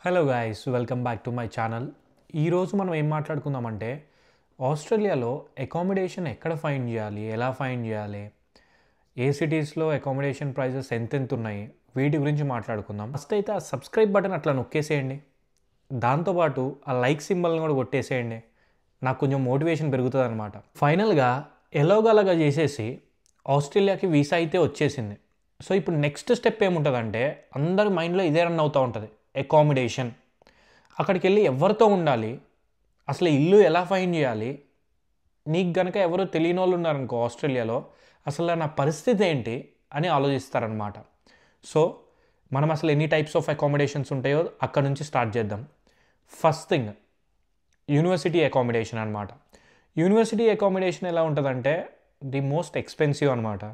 Hello guys, welcome back to my channel. ఈరోజు మనం ఏం మాట్లాడుకుందామంటే ఆస్ట్రేలియాలో అకామిడేషన్ ఎక్కడ ఫైండ్ చేయాలి, ఎలా ఫైండ్ చేయాలి, ఏ సిటీస్లో అకామిడేషన్ ప్రైజెస్ ఎంతెంత ఉన్నాయి, వీటి గురించి మాట్లాడుకుందాం. ఫస్ట్ అయితే ఆ సబ్స్క్రైబ్ బటన్ అట్లా నొక్కేసేయండి. దాంతోపాటు ఆ లైక్ సింబల్ని కూడా కొట్టేసేయండి. నాకు కొంచెం మోటివేషన్ పెరుగుతుంది అనమాట. ఫైనల్గా ఎలాగోలాగా చేసేసి ఆస్ట్రేలియాకి వీసా అయితే వచ్చేసింది. సో ఇప్పుడు నెక్స్ట్ స్టెప్ ఏముంటుందంటే అందరి మైండ్లో ఇదే రన్ అవుతూ ఉంటుంది, అకామిడేషన్. అక్కడికి వెళ్ళి ఎవరితో ఉండాలి, అసలు ఇల్లు ఎలా ఫైండ్ చేయాలి, నీకు గనక ఎవరో తెలియని వాళ్ళు ఉన్నారనుకో ఆస్ట్రేలియాలో, అసలు నా పరిస్థితి ఏంటి అని ఆలోచిస్తారనమాట. సో మనం అసలు ఎన్ని టైప్స్ ఆఫ్ అకామిడేషన్స్ ఉంటాయో అక్కడ నుంచి స్టార్ట్ చేద్దాం. ఫస్ట్ థింగ్ యూనివర్సిటీ అకామిడేషన్ అనమాట. యూనివర్సిటీ అకామిడేషన్ ఎలా ఉంటుందంటే ది మోస్ట్ ఎక్స్పెన్సివ్ అనమాట.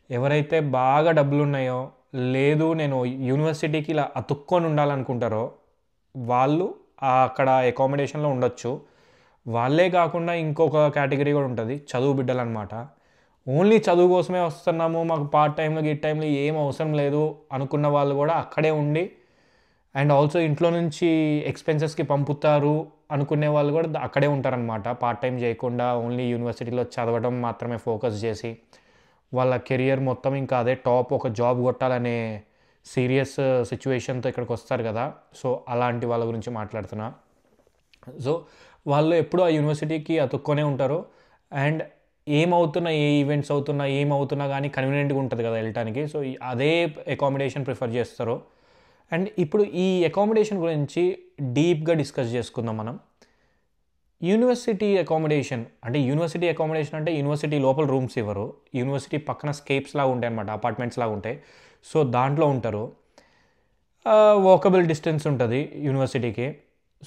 ఎవరైతే బాగా డబ్బులు ఉన్నాయో, లేదు నేను యూనివర్సిటీకి ఇలా అతుక్కొని ఉండాలనుకుంటారో వాళ్ళు అక్కడ అకామిడేషన్లో ఉండొచ్చు. వాళ్ళే కాకుండా ఇంకొక కేటగిరీ కూడా ఉంటుంది, చదువు బిడ్డలు అనమాట. ఓన్లీ చదువు కోసమే వస్తున్నాము, మాకు పార్ట్ టైంలో గిట్ టైంలో ఏం అవసరం లేదు అనుకున్న వాళ్ళు కూడా అక్కడే ఉండి, అండ్ ఆల్సో ఇంట్లో నుంచి ఎక్స్పెన్సెస్కి పంపుతారు అనుకునే వాళ్ళు కూడా అక్కడే ఉంటారనమాట. పార్ట్ టైం చేయకుండా ఓన్లీ యూనివర్సిటీలో చదవడం మాత్రమే ఫోకస్ చేసి వాళ్ళ కెరియర్ మొత్తం ఇంకా అదే టాప్ ఒక జాబ్ కొట్టాలనే సీరియస్ సిచ్యువేషన్తో ఇక్కడికి వస్తారు కదా. సో అలాంటి వాళ్ళ గురించి మాట్లాడుతున్నా. సో వాళ్ళు ఎప్పుడూ ఆ యూనివర్సిటీకి అతుక్కొనే ఉంటారు. అండ్ ఏమవుతున్నా, ఏ ఈవెంట్స్ అవుతున్నా, ఏమవుతున్నా కానీ కన్వీనియంట్గా ఉంటుంది కదా వెళ్ళటానికి. సో అదే అకామిడేషన్ ప్రిఫర్ చేస్తారు. అండ్ ఇప్పుడు ఈ అకామిడేషన్ గురించి డీప్గా డిస్కస్ చేసుకుందాం మనం. యూనివర్సిటీ అకామిడేషన్ అంటే యూనివర్సిటీ లోపల రూమ్స్ ఇవ్వరు. యూనివర్సిటీ పక్కన స్కేప్స్ లాగా ఉంటాయి అనమాట, అపార్ట్మెంట్స్ లాగా ఉంటాయి. సో దాంట్లో ఉంటారు. వాకబుల్ డిస్టెన్స్ ఉంటుంది యూనివర్సిటీకి.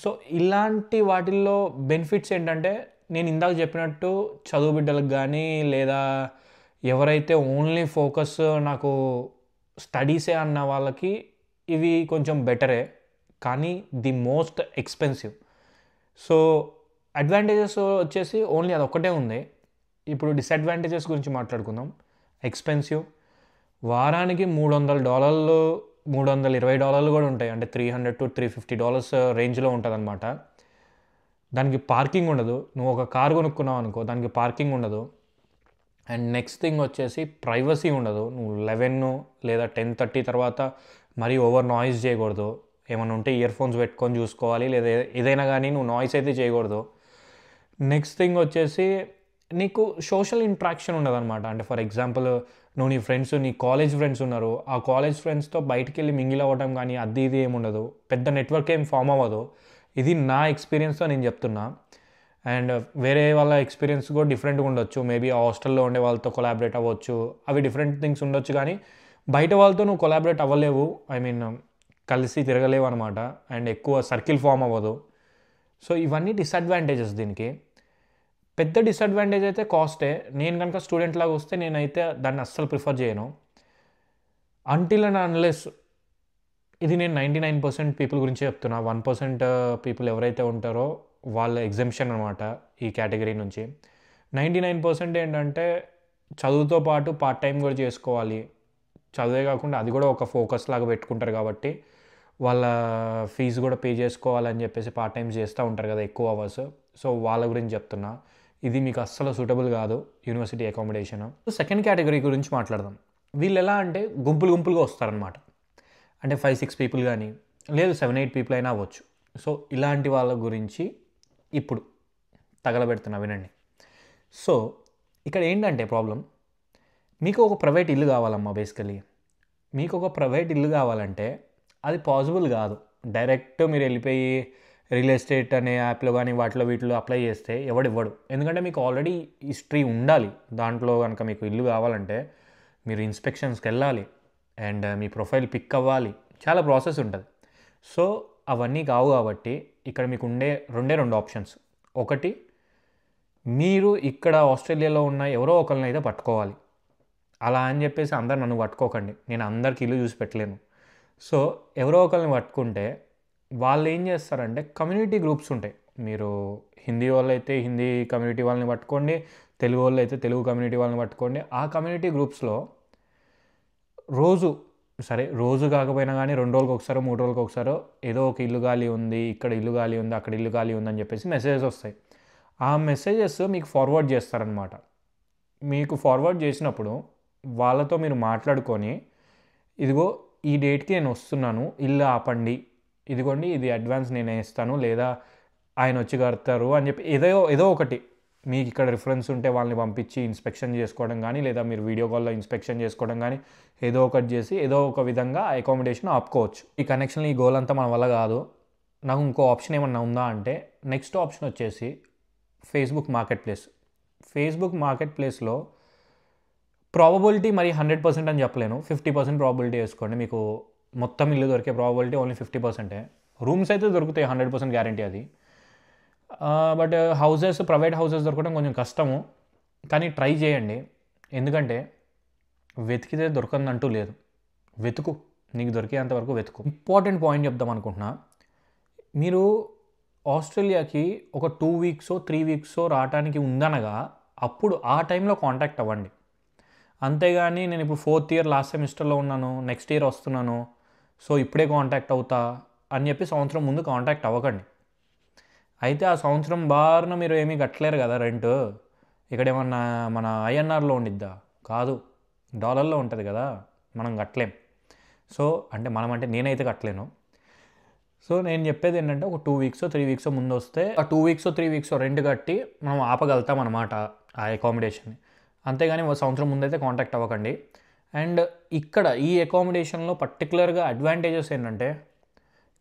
సో ఇలాంటి వాటిల్లో బెనిఫిట్స్ ఏంటంటే నేను ఇందాక చెప్పినట్టు చదువు బిడ్డలకు కానీ, లేదా ఎవరైతే ఓన్లీ ఫోకస్ నాకు స్టడీసే అన్న వాళ్ళకి ఇవి కొంచెం బెటరే, కానీ the most expensive. So advantages వచ్చేసి ఓన్లీ అదొక్కటే ఉంది. ఇప్పుడు డిసడ్వాంటేజెస్ గురించి మాట్లాడుకుందాం. ఎక్స్పెన్సివ్. వారానికి $300, $320 కూడా ఉంటాయి. అంటే $300 to $350 రేంజ్లో ఉంటుంది అనమాట. దానికి పార్కింగ్ ఉండదు. నువ్వు ఒక కారు కొనుక్కున్నావు అనుకో, దానికి పార్కింగ్ ఉండదు. అండ్ నెక్స్ట్ థింగ్ వచ్చేసి ప్రైవసీ ఉండదు. నువ్వు 11 లేదా 10:30 తర్వాత మరీ ఓవర్ నాయిస్ చేయకూడదు. ఏమైనా ఉంటే ఇయర్ ఫోన్స్ పెట్టుకొని చూసుకోవాలి, లేదా ఏదైనా కానీ నువ్వు నాయిస్ అయితే చేయకూడదు. నెక్స్ట్ థింగ్ వచ్చేసి నీకు సోషల్ ఇంట్రాక్షన్ ఉండదన్నమాట. అంటే ఫర్ ఎగ్జాంపుల్ నువ్వు నీ కాలేజ్ ఫ్రెండ్స్ ఉన్నారు, ఆ కాలేజ్ ఫ్రెండ్స్తో బయటికి వెళ్ళి మింగిల్ అవ్వడం కానీ అది ఇది ఏముండదు. పెద్ద నెట్వర్క్ ఏం ఫామ్ అవ్వదు. ఇది నా ఎక్స్పీరియన్స్తో నేను చెప్తున్నా. అండ్ వేరే వాళ్ళ ఎక్స్పీరియన్స్ కూడా డిఫరెంట్గా ఉండొచ్చు. మేబీ హాస్టల్లో ఉండే వాళ్ళతో కొలాబరేట్ అవ్వచ్చు, అవి డిఫరెంట్ థింగ్స్ ఉండొచ్చు. కానీ బయట వాళ్ళతో నువ్వు కొలాబరేట్ అవ్వలేవు, కలిసి తిరగలేవు అనమాట. అండ్ ఎక్కువ సర్కిల్ ఫామ్ అవ్వదు. సో ఇవన్నీ డిసడ్వాంటేజెస్. దీనికి పెద్ద డిసడ్వాంటేజ్ అయితే కాస్టే. నేను కనుక స్టూడెంట్ లాగా వస్తే నేనైతే దాన్ని అస్సలు ప్రిఫర్ చేయను. అంటిల్ అండ్ అన్లెస్, ఇది నేను 99% పీపుల్ గురించి చెప్తున్నా. 1% పీపుల్ ఎవరైతే ఉంటారో వాళ్ళ ఎగ్జెంప్షన్ అనమాట ఈ కేటగిరీ నుంచి. 99% ఏంటంటే చదువుతో పాటు పార్ట్ టైం కూడా చేసుకోవాలి. చదువే కాకుండా అది కూడా ఒక ఫోకస్ లాగా పెట్టుకుంటారు కాబట్టి వాళ్ళ ఫీజు కూడా పే చేసుకోవాలని చెప్పేసి పార్ట్ టైమ్స్ చేస్తూ ఉంటారు కదా ఎక్కువ అవర్స్. సో వాళ్ళ గురించి చెప్తున్నా. ఇది మీకు అస్సలు సూటబుల్ కాదు యూనివర్సిటీ అకామిడేషన్. సెకండ్ కేటగిరీ గురించి మాట్లాడదాం. వీళ్ళు ఎలా అంటే గుంపులుగా వస్తారనమాట. అంటే 5-6 పీపుల్ కానీ, లేదు 7-8 పీపుల్ అయినా అవ్వచ్చు. సో ఇలాంటి వాళ్ళ గురించి ఇప్పుడు తగలబెడుతున్నా, వినండి. సో ఇక్కడ ఏంటంటే ప్రాబ్లం, మీకు ఒక ప్రైవేట్ ఇల్లు కావాలమ్మా. బేసికలీ మీకు ఒక ప్రైవేట్ ఇల్లు కావాలంటే అది పాసిబుల్ కాదు. డైరెక్ట్ మీరు వెళ్ళిపోయి రియల్ ఎస్టేట్ అనే యాప్లో కానీ వీటిలో అప్లై చేస్తే ఎవడివ్వడు. ఎందుకంటే మీకు ఆల్రెడీ హిస్టరీ ఉండాలి దాంట్లో. కనుక మీకు ఇల్లు కావాలంటే మీరు ఇన్స్పెక్షన్స్కి వెళ్ళాలి, అండ్ మీ ప్రొఫైల్ పిక్ అవ్వాలి, చాలా ప్రాసెస్ ఉంటుంది. సో అవన్నీ కావు కాబట్టి ఇక్కడ మీకు ఉండే రెండు ఆప్షన్స్. ఒకటి, మీరు ఇక్కడ ఆస్ట్రేలియాలో ఉన్న ఎవరో ఒకరిని అయితే పట్టుకోవాలి. అలా అని చెప్పేసి అందరు నన్ను పట్టుకోకండి, నేను అందరికి ఇల్లు చూసి పెట్టలేను. సో ఎవరో ఒకరిని పట్టుకుంటే వాళ్ళు ఏం చేస్తారంటే కమ్యూనిటీ గ్రూప్స్ ఉంటాయి. మీరు హిందీ వాళ్ళు అయితే హిందీ కమ్యూనిటీ వాళ్ళని పట్టుకోండి, తెలుగు వాళ్ళు అయితే తెలుగు కమ్యూనిటీ వాళ్ళని పట్టుకోండి. ఆ కమ్యూనిటీ గ్రూప్స్లో రోజు సరే రోజు కాకపోయినా కానీ 2 రోజులకు ఒకసారో 3 రోజులకు ఒకసారో ఏదో ఒక ఇల్లు ఖాళీ ఉంది, ఇక్కడ ఇల్లు ఖాళీ ఉంది, అక్కడ ఇల్లు ఖాళీ ఉందని చెప్పేసి మెసేజెస్ వస్తాయి. ఆ మెసేజెస్ మీకు ఫార్వర్డ్ చేస్తారనమాట. మీకు ఫార్వర్డ్ చేసినప్పుడు వాళ్ళతో మీరు మాట్లాడుకొని, ఇదిగో ఈ డేట్కి నేను వస్తున్నాను, ఇల్లు ఆపండి, ఇదిగోండి ఇది అడ్వాన్స్ నేను ఇస్తాను, లేదా ఆయన వచ్చి కడతారు అని చెప్పి ఏదో ఒకటి మీకు ఇక్కడ రిఫరెన్స్ ఉంటే వాళ్ళని పంపించి ఇన్స్పెక్షన్ చేసుకోవడం కానీ, లేదా మీరు వీడియో కాల్లో ఇన్స్పెక్షన్ చేసుకోవడం కానీ, ఏదో ఒకటి చేసి ఏదో ఒక విధంగా అకామిడేషన్ ఆపుకోవచ్చు. ఈ కనెక్షన్ ఈ గోల్ అంతా మన వల్ల కాదు, నాకు ఇంకో ఆప్షన్ ఏమన్నా ఉందా అంటే, నెక్స్ట్ ఆప్షన్ వచ్చేసి Facebook market place. Facebook market ప్లేస్లో ప్రాబబిలిటీ మరి 100% అని చెప్పలేను, 50% ప్రాబబిలిటీ వేసుకోండి. మీకు మొత్తం ఇల్లు దొరికే ప్రాబబిలిటీ ఓన్లీ 50%. రూమ్స్ అయితే దొరుకుతాయి, 100% గ్యారంటీ అది. బట్ హౌసెస్, ప్రైవేట్ హౌసెస్ దొరకడం కొంచెం కష్టము, కానీ ట్రై చేయండి. ఎందుకంటే వెతికితే దొరకందంటూ లేదు. వెతుకు, నీకు దొరికేంత వరకు వెతుకు. ఇంపార్టెంట్ పాయింట్ చెప్దాం అనుకుంటున్నా, మీరు ఆస్ట్రేలియాకి ఒక 2 వీక్సో 3 వీక్సో రావడానికి ఉందనగా అప్పుడు ఆ టైంలో కాంటాక్ట్ అవ్వండి. అంతేగాని నేను ఇప్పుడు 4th ఇయర్ లాస్ట్ సెమిస్టర్లో ఉన్నాను, నెక్స్ట్ ఇయర్ వస్తున్నాను, సో ఇప్పుడే కాంటాక్ట్ అవుతా అని చెప్పి సంవత్సరం ముందు కాంటాక్ట్ అవ్వకండి. అయితే ఆ సంవత్సరం బారున మీరు ఏమీ కట్టలేరు కదా రెంట్. ఇక్కడ ఏమన్నా మన ఐఎన్ఆర్లో ఉండిద్దా? కాదు, డాలర్లో ఉంటుంది కదా, మనం కట్టలేం. సో అంటే నేనైతే కట్టలేను. సో నేను చెప్పేది ఏంటంటే, ఒక 2 వీక్సో 3 వీక్సో ముందు వస్తే ఆ 2 వీక్సో 3 వీక్సో రెంట్ కట్టి మనం ఆపగలుగుతాం అనమాట ఆ అకామిడేషన్ని. అంతేగాని ఒక సంవత్సరం ముందైతే కాంటాక్ట్ అవ్వకండి. అండ్ ఇక్కడ ఈ అకామిడేషన్లో పర్టికులర్గా అడ్వాంటేజెస్ ఏంటంటే,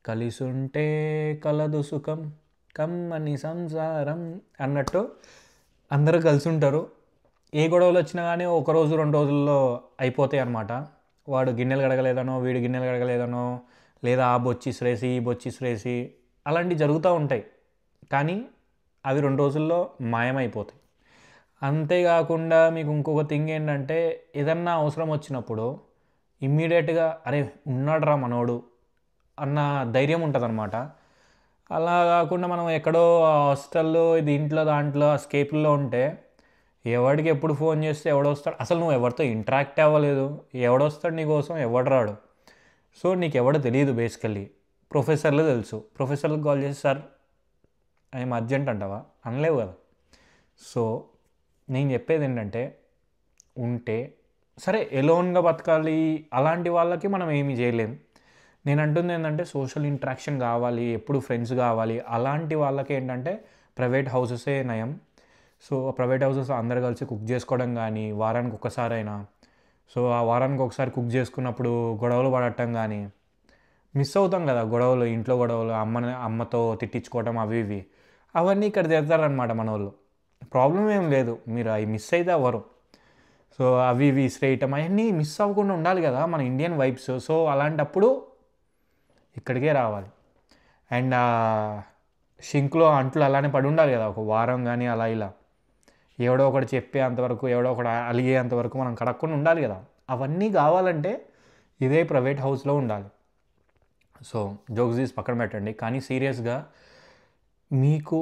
కలిసుంటే కలదు సుఖం కమ్మని సంసారం అన్నట్టు అందరూ కలిసి ఉంటారు. ఏ గొడవలు వచ్చినా కానీ 1 రోజు 2 రోజుల్లో అయిపోతాయి అన్నమాట. వాడు గిన్నెలు కడగలేదనో, వీడు గిన్నెలు కడగలేదనో, లేదా ఆ బొచ్చి ఇసిరేసి ఈ బొచ్చి ఇసిరేసి అలాంటివి జరుగుతూ ఉంటాయి. కానీ అవి 2 రోజుల్లో మాయమైపోతాయి. అంతేకాకుండా మీకు ఇంకొక థింగ్ ఏంటంటే, ఏదన్నా అవసరం వచ్చినప్పుడు ఇమ్మీడియట్గా అరే ఉన్నాడురా మనోడు అన్న ధైర్యం ఉంటుందన్నమాట. అలా కాకుండా మనం ఎక్కడో హాస్టల్లో దీంట్లో దాంట్లో స్కేపుల్లో ఉంటే ఎవడికి ఎప్పుడు ఫోన్ చేస్తే ఎవడొస్తాడు, అసలు నువ్వు ఎవరితో ఇంటరాక్ట్ అవ్వలేదు, ఎవడొస్తాడు నీకోసం, ఎవడు రాడు. సో నీకు ఎవడో తెలియదు బేసికల్లీ. ప్రొఫెసర్లు తెలుసు, ప్రొఫెసర్లకు కాల్ చేసి సార్ ఏం అర్జెంట్ అంటావా అనలేవు కదా. సో నేను చెప్పేది ఏంటంటే, ఉంటే సరే ఎలోన్గా బతకాలి అలాంటి వాళ్ళకి మనం ఏమీ చేయలేం. నేను అంటుంది ఏంటంటే, సోషల్ ఇంటరాక్షన్ కావాలి, ఎప్పుడు ఫ్రెండ్స్ కావాలి, అలాంటి వాళ్ళకి ఏంటంటే ప్రైవేట్ హౌసెసే నయం. సో ప్రైవేట్ హౌసెస్ అందరు కలిసి కుక్ చేసుకోవడం కానీ, వారానికి ఒక్కసారైనా, సో ఆ వారానికి ఒకసారి కుక్ చేసుకున్నప్పుడు గొడవలు పడటం కానీ, మిస్ అవుతాం కదా గొడవలు, ఇంట్లో గొడవలు, అమ్మతో తిట్టించుకోవడం అవి ఇవి, అవన్నీ ఇక్కడ చేస్తారనమాట మన వాళ్ళు. ప్రాబ్లం ఏం లేదు, మీరు అవి మిస్ అయితే అవ్వరు. సో అవి ఇవి ఇసిరేయటం అవన్నీ మిస్ అవ్వకుండా ఉండాలి కదా మన ఇండియన్ వైబ్స్. సో అలాంటప్పుడు ఇక్కడికే రావాలి. అండ్ షింక్లో అంట్లు అలానే పడి ఉండాలి కదా ఒక వారం కానీ, అలా ఇలా ఎవడో ఒకటి చెప్పే అంతవరకు, ఎవడో ఒకటి అలిగే అంతవరకు మనం కడక్కుండా ఉండాలి కదా. అవన్నీ కావాలంటే ఇదే ప్రైవేట్ హౌస్లో ఉండాలి. సో జోక్స్ తీసి పక్కన పెట్టండి, కానీ సీరియస్గా మీకు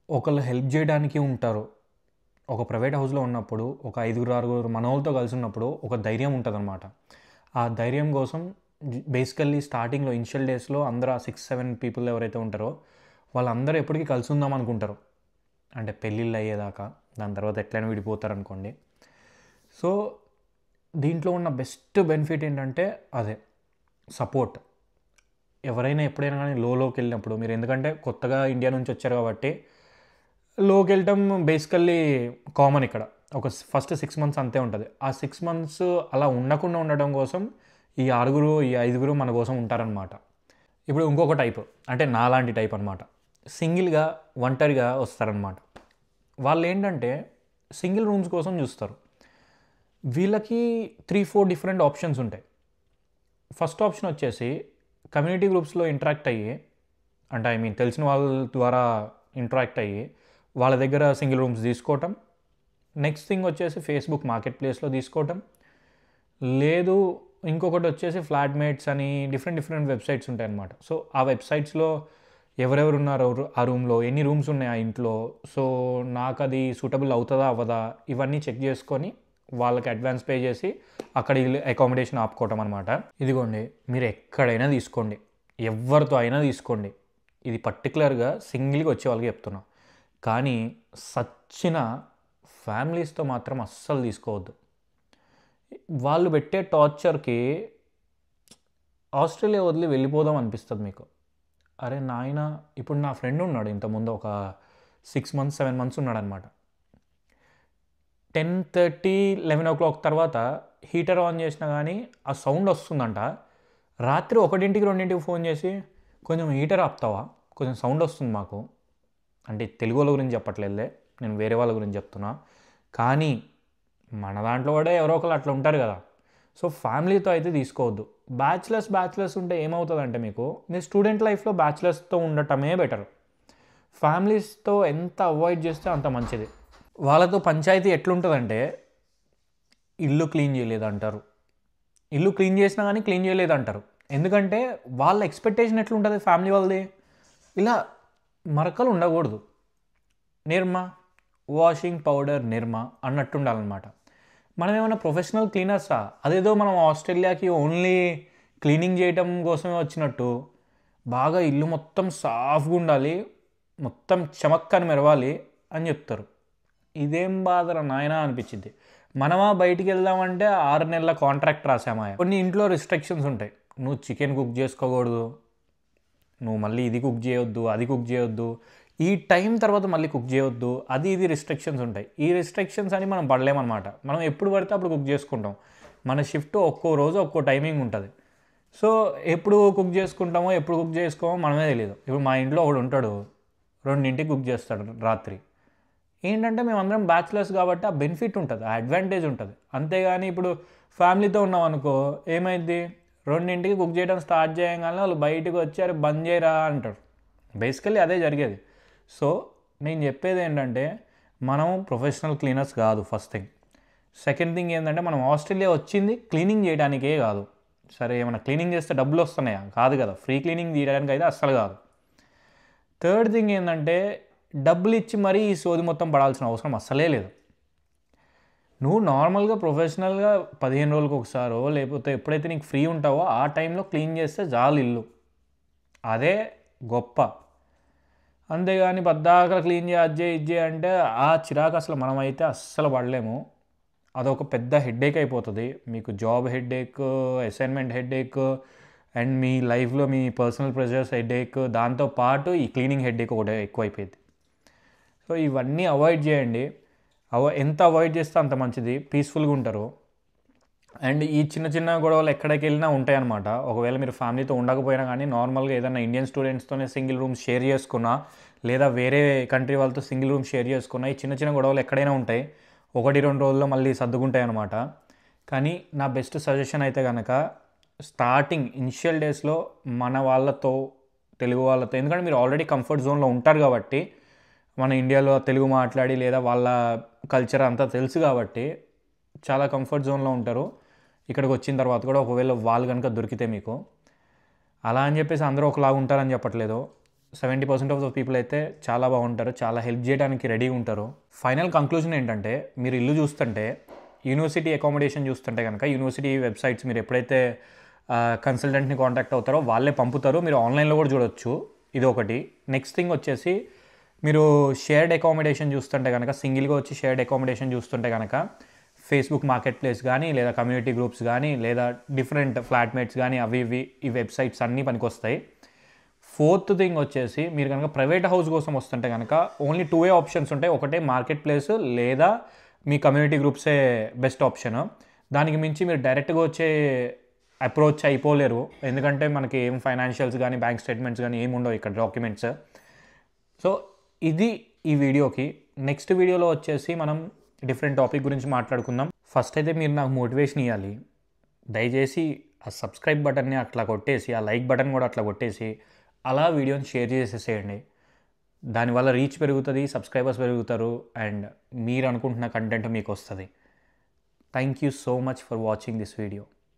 ఒకళ్ళు హెల్ప్ చేయడానికి ఉంటారు. ఒక ప్రైవేట్ హౌస్లో ఉన్నప్పుడు ఒక 5-6 మనోళ్ళతో కలిసి ఉన్నప్పుడు ఒక ధైర్యం ఉంటుంది అనమాట. ఆ ధైర్యం కోసం బేసికల్లీ స్టార్టింగ్లో ఇనిషియల్ డేస్లో అందరూ ఆ 6-7 పీపుల్ ఎవరైతే ఉంటారో వాళ్ళందరూ ఎప్పటికీ కలిసి ఉందాం అనుకుంటారు, అంటే పెళ్ళిళ్ళు అయ్యేదాకా. దాని తర్వాత ఎట్లయినా విడిపోతారు అనుకోండి. సో దీంట్లో ఉన్న బెస్ట్ బెనిఫిట్ ఏంటంటే అదే సపోర్ట్. ఎవరైనా ఎప్పుడైనా కానీ లోకి వెళ్ళినప్పుడు మీరు, ఎందుకంటే కొత్తగా ఇండియా నుంచి వచ్చారు కాబట్టి లోకి వెళ్ళటం బేసికల్లీ కామన్ ఇక్కడ. ఒక ఫస్ట్ 6 మంత్స్ అంతే ఉంటుంది. ఆ 6 మంత్స్ అలా ఉండకుండా ఉండడం కోసం ఈ 5 మన కోసం ఉంటారనమాట. ఇప్పుడు ఇంకొక టైప్, అంటే నాలాంటి టైప్ అనమాట, సింగిల్గా ఒంటరిగా వస్తారనమాట. వాళ్ళు ఏంటంటే సింగిల్ రూమ్స్ కోసం చూస్తారు. వీళ్ళకి 3-4 డిఫరెంట్ ఆప్షన్స్ ఉంటాయి. ఫస్ట్ ఆప్షన్ వచ్చేసి కమ్యూనిటీ గ్రూప్స్లో ఇంటరాక్ట్ అయ్యి, అంటే తెలిసిన వాళ్ళ ద్వారా ఇంటరాక్ట్ అయ్యి వాళ్ళ దగ్గర సింగిల్ రూమ్స్ తీసుకోవటం. నెక్స్ట్ థింగ్ వచ్చేసి ఫేస్బుక్ మార్కెట్ ప్లేస్లో తీసుకోవటం. లేదు ఇంకొకటి వచ్చేసి ఫ్లాట్మేట్స్ అని డిఫరెంట్ వెబ్సైట్స్ ఉంటాయి అన్నమాట. సో ఆ వెబ్సైట్స్లో ఎవరెవరు ఉన్నారో ఆ రూమ్లో, ఎన్ని రూమ్స్ ఉన్నాయి ఆ ఇంట్లో, సో నాకు అది సూటబుల్ అవుతుందా అవ్వదా, ఇవన్నీ చెక్ చేసుకొని వాళ్ళకి అడ్వాన్స్ పే చేసి అక్కడ అకామిడేషన్ ఆపుకోవటం అనమాట. ఇదిగోండి, మీరు ఎక్కడైనా తీసుకోండి, ఎవరితో అయినా తీసుకోండి, ఇది పర్టికులర్గా సింగిల్గా వచ్చే వాళ్ళకి చెప్తున్నా. కానీ సచ్చిన ఫ్యామిలీస్తో మాత్రం అస్సలు తీసుకోవద్దు. వాళ్ళు పెట్టే టార్చర్కి ఆస్ట్రేలియా వదిలి వెళ్ళిపోదాం అనిపిస్తుంది మీకు. అరే నాయన, ఇప్పుడు నా ఫ్రెండ్ ఉన్నాడు, ఇంతకుముందు ఒక 6 months 7 months ఉన్నాడనమాట. 10:30 11 o'clock తర్వాత హీటర్ ఆన్ చేసినా కానీ ఆ సౌండ్ వస్తుందంట. రాత్రి 1ంటికి 2ంటికి ఫోన్ చేసి కొంచెం హీటర్ ఆపుతావా, కొంచెం సౌండ్ వస్తుంది మాకు. అంటే తెలుగు వాళ్ళ గురించి చెప్పట్లేదులే, నేను వేరే వాళ్ళ గురించి చెప్తున్నా. కానీ మన దాంట్లో కూడా ఎవరో ఒకరు అట్లా ఉంటారు కదా. సో ఫ్యామిలీతో అయితే తీసుకోవద్దు. బ్యాచిలర్స్ ఉంటే ఏమవుతుందంటే మీకు, మీ స్టూడెంట్ లైఫ్లో బ్యాచిలర్స్తో ఉండటమే బెటర్. ఫ్యామిలీస్తో ఎంత అవాయిడ్ చేస్తే అంత మంచిది. వాళ్ళతో పంచాయతీ ఎట్లుంటుందంటే, ఇల్లు క్లీన్ చేయలేదంటారు, ఇల్లు క్లీన్ చేసినా కానీ క్లీన్ చేయలేదంటారు. ఎందుకంటే వాళ్ళ ఎక్స్పెక్టేషన్ ఎట్లుంటుంది ఫ్యామిలీ వాళ్ళది, ఇలా మరకలు ఉండకూడదు, నిర్మా వాషింగ్ పౌడర్ నిర్మా అన్నట్టు ఉండాలన్నమాట. మనం ఏమైనా ప్రొఫెషనల్ క్లీనర్సా? అదేదో మనం ఆస్ట్రేలియాకి ఓన్లీ క్లీనింగ్ చేయటం కోసమే వచ్చినట్టు బాగా ఇల్లు మొత్తం సాఫ్గా ఉండాలి, మొత్తం చమక్కని మెరవాలి అని చెప్తారు. ఇదేం బాధరా నాయనా అనిపించింది. మనమా బయటికి వెళ్దామంటే 6 నెలల కాంట్రాక్ట్ రాసామా. కొన్ని ఇంట్లో రిస్ట్రిక్షన్స్ ఉంటాయి, నువ్వు చికెన్ కుక్ చేసుకోకూడదు, నువ్వు మళ్ళీ ఇది కుక్ చేయొద్దు, అది కుక్ చేయొద్దు, ఈ టైం తర్వాత మళ్ళీ కుక్ చేయొద్దు, అది ఇది రిస్ట్రిక్షన్స్ ఉంటాయి. ఈ రిస్ట్రిక్షన్స్ అని మనం పడలేమన్నమాట. మనం ఎప్పుడు పడితే అప్పుడు కుక్ చేసుకుంటాం. మన షిఫ్ట్ ఒక్కో రోజు ఒక్కో టైమింగ్ ఉంటుంది. సో ఎప్పుడు కుక్ చేసుకుంటామో ఎప్పుడు కుక్ చేసుకోమో మనమే తెలియదు. ఇప్పుడు మా ఇంట్లో ఒకడు ఉంటాడు, 2ంటికి కుక్ చేస్తాడు రాత్రి. ఏంటంటే మేమందరం బ్యాచిలర్స్ కాబట్టి ఆ బెనిఫిట్ ఉంటుంది, ఆ అడ్వాంటేజ్ ఉంటుంది. అంతేగాని ఇప్పుడు ఫ్యామిలీతో ఉన్నాం అనుకో, ఏమైంది, 2ంటికి కుక్ చేయడం స్టార్ట్ చేయగానే వాళ్ళు బయటకు వచ్చారు బంద్ చేయరా అంటారు. బేసికల్లీ అదే జరిగేది. సో నేను చెప్పేది ఏంటంటే, మనం ప్రొఫెషనల్ క్లీనర్స్ కాదు ఫస్ట్ థింగ్. సెకండ్ థింగ్ ఏంటంటే, మనం ఆస్ట్రేలియా వచ్చింది క్లీనింగ్ చేయడానికే కాదు. సరే ఏమైనా క్లీనింగ్ చేస్తే డబ్బులు వస్తున్నాయా? కాదు కదా, ఫ్రీ క్లీనింగ్ తీయడానికి అయితే అస్సలు కాదు. థర్డ్ థింగ్ ఏంటంటే, డబ్బులు ఇచ్చి మరీ ఈ సోది మొత్తం పడాల్సిన అవసరం అస్సలే లేదు. నువ్వు నార్మల్గా ప్రొఫెషనల్గా 15 రోజులకు ఒకసారో లేకపోతే ఎప్పుడైతే నీకు ఫ్రీ ఉంటావో ఆ టైంలో క్లీన్ చేస్తే చాలు ఇల్లు, అదే గొప్ప. అంతేగాని పద్దాకల క్లీన్ ఇది అంటే ఆ చిరాకు అసలు మనమైతే అస్సలు పడలేము. అదొక పెద్ద హెడ్ఏక్ అయిపోతుంది మీకు. Job headache, assignment headache, and మీ లైఫ్లో మీ పర్సనల్ ప్రెషర్స్ హెడ్ఏక్, దాంతోపాటు ఈ క్లీనింగ్ హెడ్ఏక్ ఒకటి ఎక్కువైపోయింది. సో ఇవన్నీ అవాయిడ్ చేయండి. ఎంత అవాయిడ్ చేస్తే అంత మంచిది, పీస్ఫుల్గా ఉంటారు. అండ్ ఈ చిన్న చిన్న గొడవలు ఎక్కడికి వెళ్ళినా ఉంటాయన్నమాట. ఒకవేళ మీరు ఫ్యామిలీతో ఉండకపోయినా కానీ నార్మల్గా ఏదైనా ఇండియన్ స్టూడెంట్స్తోనే సింగిల్ రూమ్ షేర్ చేసుకున్నా, లేదా వేరే కంట్రీ వాళ్ళతో సింగిల్ రూమ్ షేర్ చేసుకున్నా, ఈ చిన్న చిన్న గొడవలు ఎక్కడైనా ఉంటాయి. 1-2 రోజుల్లో మళ్ళీ సర్దుకుంటాయి అన్నమాట. కానీ నా బెస్ట్ సజెషన్ అయితే కనుక, స్టార్టింగ్ ఇనిషియల్ డేస్లో మన వాళ్ళతో, తెలుగు వాళ్ళతో, ఎందుకంటే మీరు ఆల్రెడీ కంఫర్ట్ జోన్లో ఉంటారు కాబట్టి, మన ఇండియాలో తెలుగు మాట్లాడి లేదా వాళ్ళ కల్చర్ అంతా తెలుసు కాబట్టి చాలా కంఫర్ట్ జోన్లో ఉంటారు. ఇక్కడికి వచ్చిన తర్వాత కూడా ఒకవేళ వాళ్ళు కనుక దొరికితే మీకు, అలా అని చెప్పేసి అందరూ ఒకలాగా ఉంటారని చెప్పట్లేదు. 70% ఆఫ్ ద పీపుల్ అయితే చాలా బాగుంటారు, చాలా హెల్ప్ చేయడానికి రెడీగా ఉంటారు. ఫైనల్ కంక్లూజన్ ఏంటంటే, మీరు ఇల్లు చూస్తుంటే, యూనివర్సిటీ అకామిడేషన్ చూస్తుంటే కనుక, యూనివర్సిటీ వెబ్సైట్స్ మీరు ఎప్పుడైతే కన్సల్టెంట్ని కాంటాక్ట్ అవుతారో వాళ్ళే పంపుతారు, మీరు ఆన్లైన్లో కూడా చూడొచ్చు. ఇది ఒకటి. నెక్స్ట్ థింగ్ వచ్చేసి, మీరు షేర్డ్ అకామిడేషన్ చూస్తుంటే కనుక, సింగిల్గా వచ్చి షేర్డ్ అకామిడేషన్ చూస్తుంటే కనుక, ఫేస్బుక్ మార్కెట్ ప్లేస్ కానీ, లేదా కమ్యూనిటీ గ్రూప్స్ కానీ, లేదా డిఫరెంట్ ఫ్లాట్మేట్స్ కానీ, అవి ఈ వెబ్సైట్స్ అన్నీ పనికొస్తాయి. ఫోర్త్ థింగ్ వచ్చేసి, మీరు కనుక ప్రైవేట్ హౌస్ కోసం వస్తుంటే కనుక ఓన్లీ 2 ఆప్షన్స్ ఉంటాయి. ఒకటే మార్కెట్ ప్లేస్, లేదా మీ కమ్యూనిటీ గ్రూప్సే బెస్ట్ ఆప్షన్. దానికి మించి మీరు డైరెక్ట్గా వచ్చే అప్రోచ్ అయిపోలేరు, ఎందుకంటే మనకి ఏం ఫైనాన్షియల్స్ కానీ, బ్యాంక్ స్టేట్మెంట్స్ కానీ ఏమి ఉండవు ఇక్కడ, డాక్యుమెంట్స్. సో ఇది ఈ వీడియోకి. నెక్స్ట్ వీడియోలో వచ్చేసి మనం డిఫరెంట్ టాపిక్ గురించి మాట్లాడుకుందాం. ఫస్ట్ అయితే మీరు నాకు మోటివేషన్ ఇవ్వాలి. దయచేసి ఆ సబ్స్క్రైబ్ బటన్ని అట్లా కొట్టేసి, ఆ లైక్ బటన్ కూడా అట్లా కొట్టేసి, అలా వీడియోని షేర్ చేసేసేయండి. దానివల్ల రీచ్ పెరుగుతుంది, సబ్స్క్రైబర్స్ పెరుగుతారు, అండ్ మీరు అనుకుంటున్న కంటెంట్ మీకు వస్తుంది. Thank you so much for watching this video.